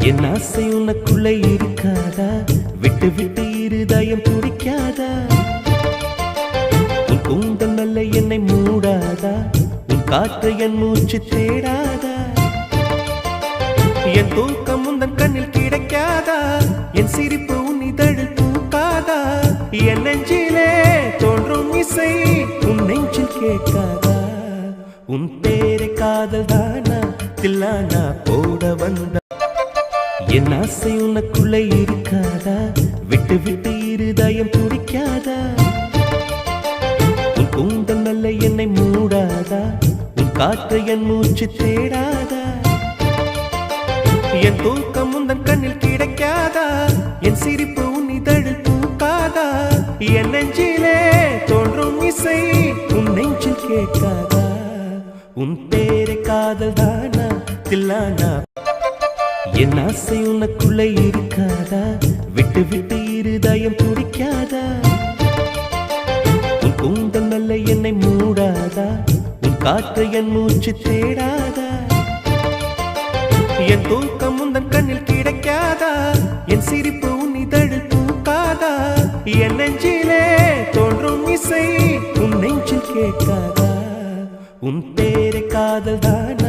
என் ஆசை உனக்குள்ள இருக்காதா? விட்டு விட்டு இருதயம் துடிக்காதா? உன் கூந்தல் நல்ல என்னை மூடாதா? உன் காற்று என் மூச்சு தேடாதா? என் தூக்கம் உந்தன் கண்ணில் கிடைக்காதா? என் சிரிப்பு உன் இதழில் தூக்காதா? என் நெஞ்சிலே தோன்றும் இசை உன் நெஞ்சில் கேட்காதா? உன் பேரை காதல் தானா தில்லானா போட வந்த என் ஆசை உனக்குள்ள இருக்காதா? விட்டு விட்டு இருதயம் துடிக்காதா? உன் கூந்தல் நல்ல என்னை மூடாதா? உன் காற்று என் மூச்சு தேடாதா? என் தூக்கம் உந்தன் கண்ணில் கிடைக்காதா? என் சிரிப்பு உன் இதழில் தூக்காதா? என் நெஞ்சிலே தோன்றும் இசை உன் நெஞ்சில் கேட்காதா? உன் பேரை காதல் தானா தில்லானா? என் ஆசை உனக்குள்ள இருக்காதா? விட்டு விட்டு இருதயம் துடிக்காதா? உன் கூந்தல் நல்ல என்னை மூடாதா? உன் காற்று என் மூச்சு தேடாதா? என் தூக்கம் உந்தன் கண்ணில் கிடைக்காதா? என் சிரிப்பு உன் இதழில் தூக்காதா? என் நெஞ்சிலே தோன்றும் இசை உன் நெஞ்சில் கேட்காதா? உன் பேரை காதல் தான்